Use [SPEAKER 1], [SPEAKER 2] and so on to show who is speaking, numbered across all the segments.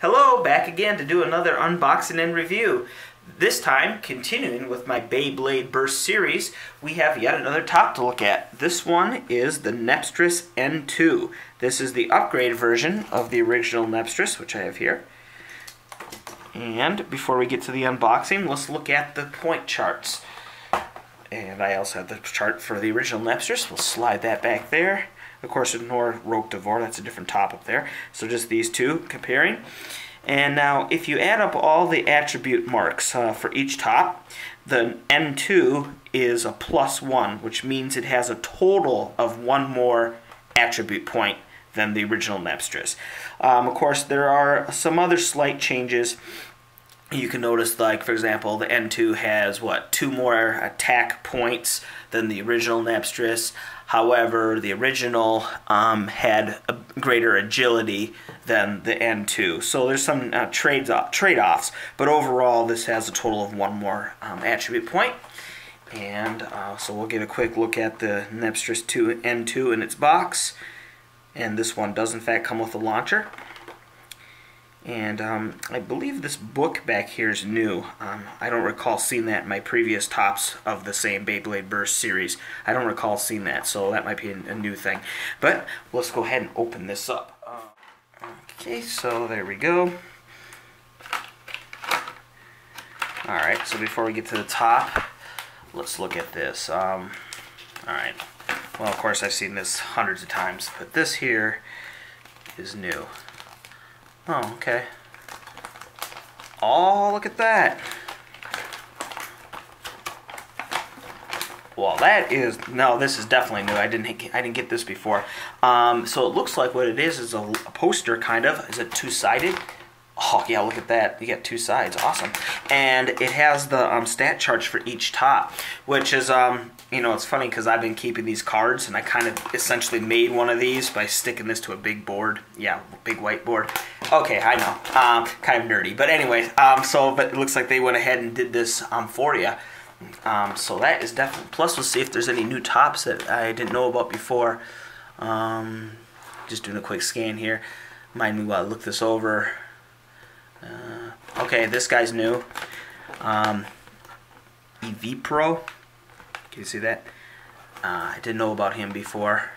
[SPEAKER 1] Hello, back again to do another unboxing and review. This time, continuing with my Beyblade Burst series, we have yet another top to look at. This one is the Nepstrius N2. This is the upgraded version of the original Nepstrius, which I have here. And before we get to the unboxing, let's look at the point charts. And I also have the chart for the original Nepstrius. We'll slide that back there. Of course, ignore Roque Devore, that's a different top up there. So just these two comparing. And now, if you add up all the attribute marks for each top, the N2 is a +1, which means it has a total of one more attribute point than the original Nepstrius. Of course, there are some other slight changes. You can notice, like, for example, the N2 has, two more attack points than the original Nepstrius. However, the original had a greater agility than the N2. So there's some trade-offs. But overall, this has a total of one more attribute point. And so we'll get a quick look at the Nepstrius N2 in its box. And this one does, in fact, come with a launcher. And I believe this book back here is new. I don't recall seeing that in my previous tops of the same Beyblade Burst series. I don't recall seeing that, so that might be a new thing. But let's go ahead and open this up. Okay, so there we go. Alright, so before we get to the top, let's look at this. Alright, well, of course I've seen this hundreds of times, but this here is new. Oh, okay. Oh, look at that. Well, that is, no, this is definitely new. I didn't get this before. So it looks like what it is a poster, kind of. Is it two-sided? Oh, yeah, look at that. You got two sides. Awesome. And it has the stat charts for each top, which is, you know, it's funny because I've been keeping these cards, and I kind of essentially made one of these by sticking this to a big board. Yeah, big whiteboard. Okay, I know. Kind of nerdy. But anyway, but it looks like they went ahead and did this for you. So that is definitely... Plus, we'll see if there's any new tops that I didn't know about before. Just doing a quick scan here. Mind me while I look this over. Okay, this guy's new. Pro. Can you see that? I didn't know about him before.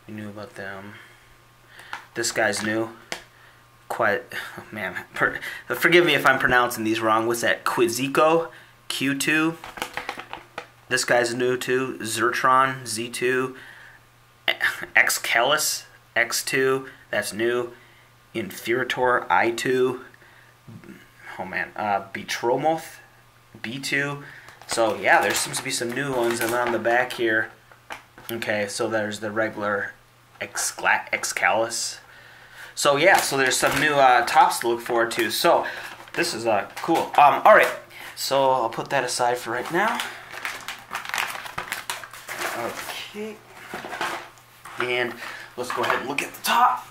[SPEAKER 1] We knew about them. This guy's new. Quite, oh man. Forgive me if I'm pronouncing these wrong. What's that? Quizzico Q2. This guy's new too. Zertron Z2. Excalus X2. That's new. Inferitor I2. Oh man. Betromoth B2. So yeah, there seems to be some new ones, and on the back here, okay, so there's the regular Excalus. So yeah, so there's some new tops to look forward to. So this is cool. All right, so I'll put that aside for right now. Okay, and let's go ahead and look at the top.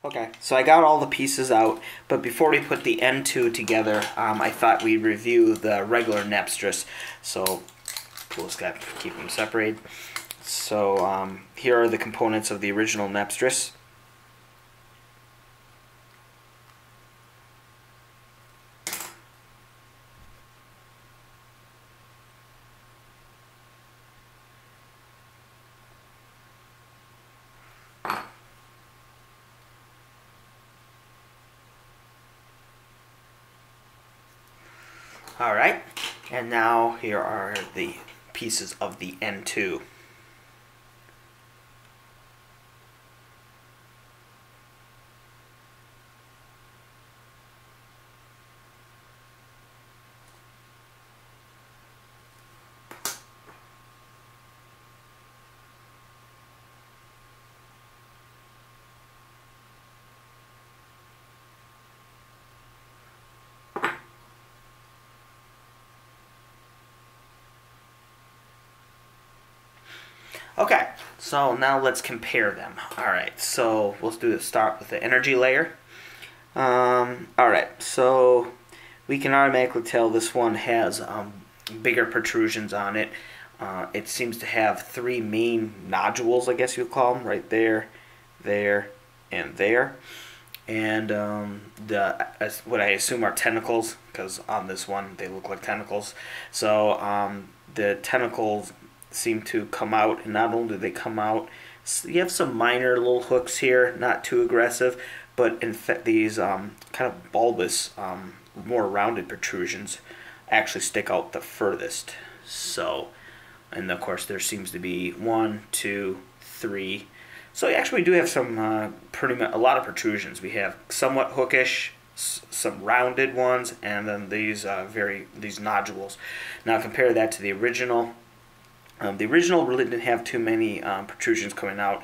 [SPEAKER 1] Okay, so I got all the pieces out, but before we put the N2 together, I thought we'd review the regular Nepstrius. So we'll just got to keep them separated. So here are the components of the original Nepstrius. Alright, and now here are the pieces of the N2. Okay, so now let's compare them. Alright, so we'll start with the energy layer. Alright, so we can automatically tell this one has bigger protrusions on it. it seems to have 3 main nodules, I guess you would call them, right there, there, and there. And what I assume are tentacles, because on this one they look like tentacles. So the tentacles seem to come out, and not only do they come out, you have some minor little hooks here, not too aggressive, but in fact these kind of bulbous, more rounded protrusions actually stick out the furthest. So, and of course there seems to be 1, 2, 3. So actually we do have some a lot of protrusions. We have somewhat hookish, some rounded ones, and then these these nodules. Now compare that to the original. The original really didn't have too many protrusions coming out.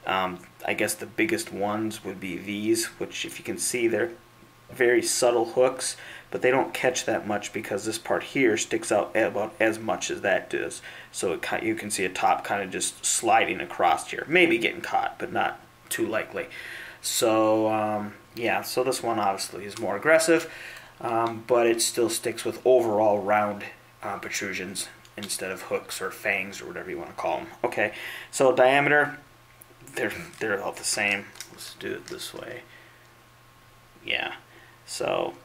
[SPEAKER 1] I guess the biggest ones would be these, which if you can see they're very subtle hooks, but they don't catch that much because this part here sticks out about as much as that does. So you can see a top kind of just sliding across here, maybe getting caught, but not too likely. So yeah, so this one obviously is more aggressive, but it still sticks with overall round protrusions instead of hooks or fangs or whatever you want to call them. Okay, so diameter, they're all the same. Let's do it this way. Yeah, so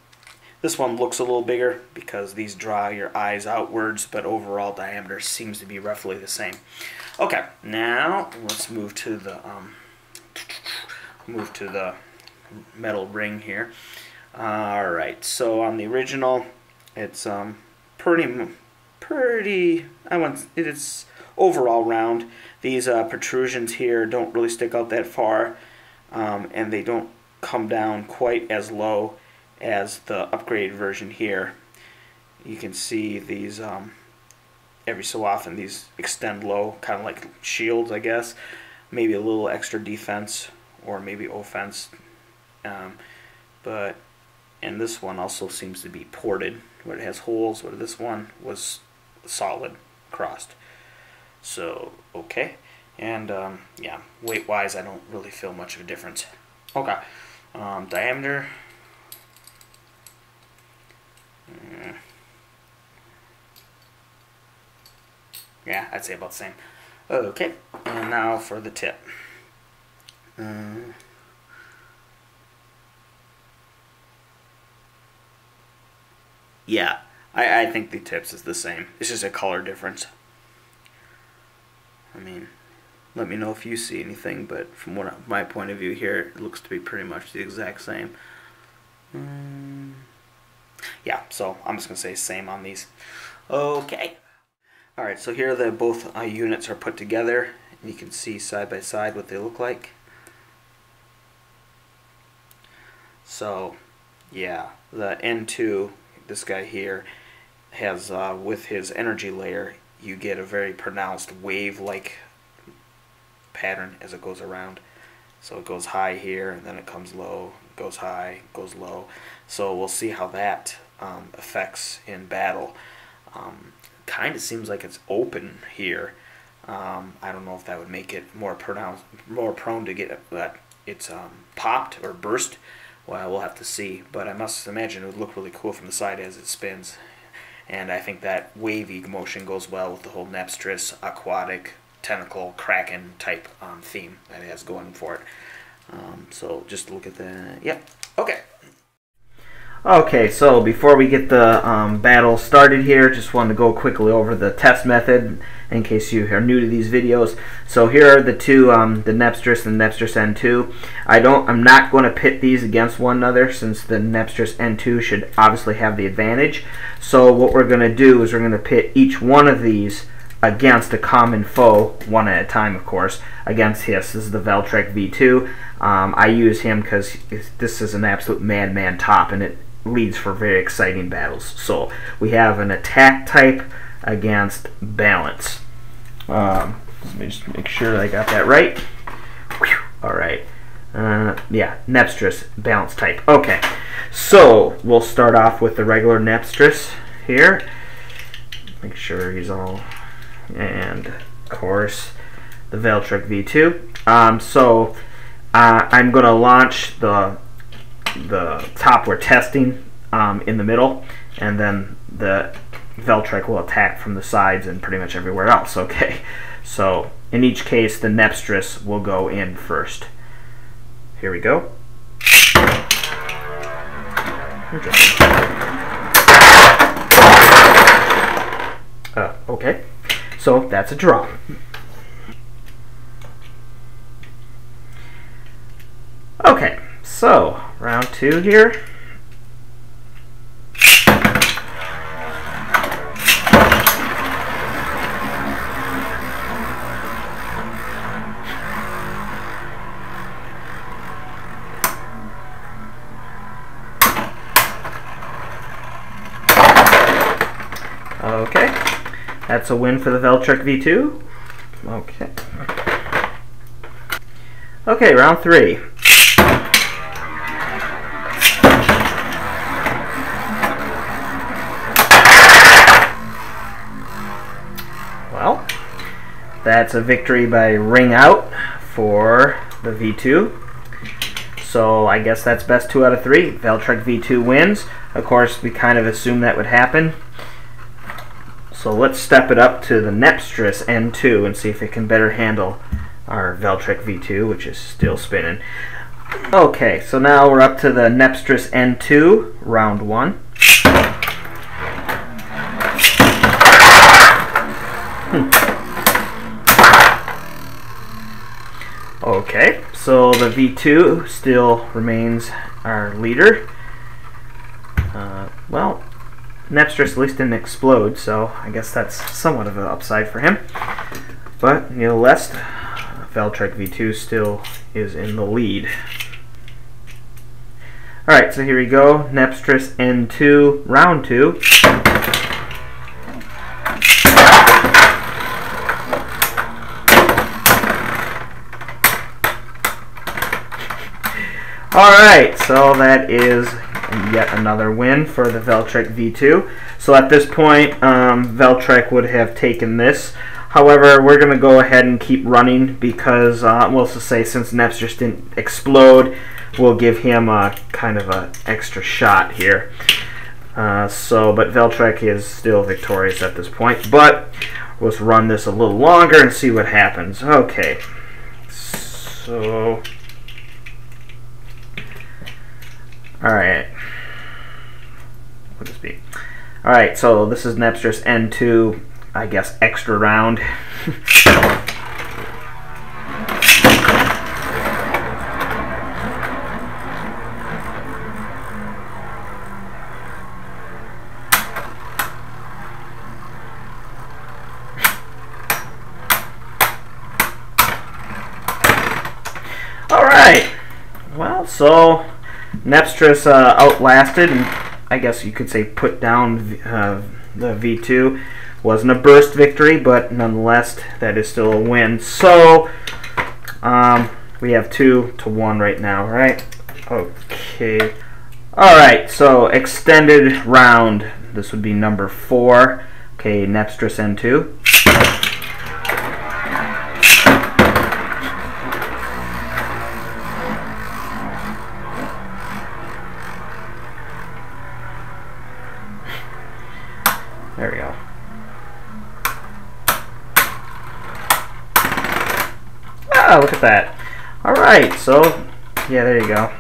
[SPEAKER 1] this one looks a little bigger because these draw your eyes outwards, but overall diameter seems to be roughly the same. Okay, now let's move to the metal ring here. All right, so on the original, it's it's overall round. These protrusions here don't really stick out that far, and they don't come down quite as low as the upgraded version here. You can see these every so often these extend low, kind of like shields, I guess. Maybe a little extra defense or maybe offense, but and this one also seems to be ported, where it has holes, where this one was solid crossed. So okay, and yeah, weight wise I don't really feel much of a difference. Okay, diameter, yeah, I'd say about the same. Okay, and now for the tip. Yeah, I think the tips is the same. It's just a color difference. I mean, let me know if you see anything, but from my point of view here, it looks to be pretty much the exact same. Yeah, so I'm just going to say same on these. Okay. Alright, so here both units are put together, and you can see side by side what they look like. So, yeah, the N2, this guy here, has, with his energy layer, you get a very pronounced wave-like pattern as it goes around. So it goes high here, and then it comes low, goes high, goes low. So we'll see how that affects in battle. Kind of seems like it's open here. I don't know if that would make it more pronounced, more prone to get that it's popped or burst. Well, we'll have to see, but I must imagine it would look really cool from the side as it spins. And I think that wavy motion goes well with the whole Nepstrius aquatic tentacle kraken type theme that it has going for it. So just look at the, yep, okay. Okay, so before we get the battle started here, just wanted to go quickly over the test method in case you are new to these videos. So here are the two, the Nepstrius and Nepstrius N2. I'm not going to pit these against one another since the Nepstrius N2 should obviously have the advantage. So what we're going to do is we're going to pit each one of these against a common foe, one at a time, of course, against his. This is the Valtrek V2. I use him because this is an absolute madman top, and it leads for very exciting battles. So we have an attack type against balance. Let me just make sure I got that right. Alright. Yeah, Nepstrius, balance type. Okay, so we'll start off with the regular Nepstrius here. Make sure he's all... And, of course, the Valtrek V2. So I'm going to launch the top we're testing in the middle, and then Veltrek will attack from the sides and pretty much everywhere else. Okay, so in each case, the Nepstrius will go in first. Here we go. Okay, so that's a draw. Okay, so round 2 here. Okay, that's a win for the Veltrek V2. Okay. Okay, round 3. Well, that's a victory by ring out for the V2. So I guess that's best 2 out of 3. Veltrek V2 wins. Of course, we kind of assumed that would happen. So let's step it up to the Nepstrius N2 and see if it can better handle our Veltrek V2, which is still spinning. Okay, so now we're up to the Nepstrius N2, round 1. Okay, so the V2 still remains our leader. Well, Nepstrius at least didn't explode, so I guess that's somewhat of an upside for him. But nevertheless, Veltrek V2 still is in the lead. Alright, so here we go. Nepstrius N2, round 2. Alright, so that is yet another win for the Veltrek V2. So at this point, Veltrek would have taken this. However, we're going to go ahead and keep running because, we'll just say since Nepstrius didn't explode, we'll give him a kind of an extra shot here. But Veltrek is still victorious at this point. But let's run this a little longer and see what happens. Okay, so... Alright. What would this be? Alright, so this is Nepstrius N2, I guess extra round. Alright. Well, so Nepstrius outlasted, and I guess you could say put down the V2. Wasn't a burst victory, but nonetheless, that is still a win. So, we have 2-1 right now, right? Okay. Alright, so extended round. This would be number 4. Okay, Nepstrius N2. There we go. Ah, look at that. Alright, so, yeah, there you go.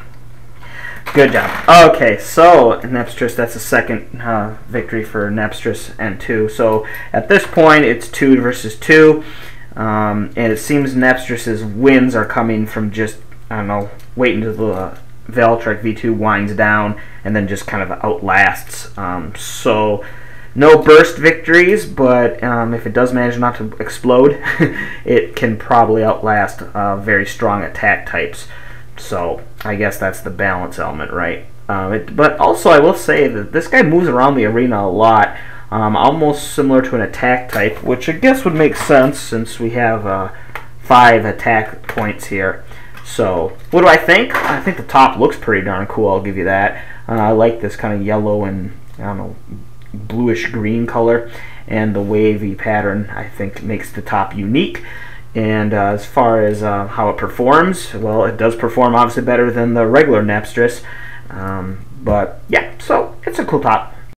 [SPEAKER 1] Good job. Okay, so, Nepstrius, that's the second victory for Nepstrius N2. So, at this point, it's 2 versus 2. And it seems Nepstrius's wins are coming from just, I don't know, waiting until the Veltrek V2 winds down and then just kind of outlasts. So, no burst victories, but if it does manage not to explode, it can probably outlast very strong attack types. So I guess that's the balance element, right? But also I will say that this guy moves around the arena a lot, almost similar to an attack type, which I guess would make sense since we have 5 attack points here. So what do I think? I think the top looks pretty darn cool, I'll give you that. I like this kind of yellow and, I don't know, bluish green color, and the wavy pattern I think makes the top unique. And as far as how it performs, well, it does perform obviously better than the regular Nepstrius, but yeah, so it's a cool top.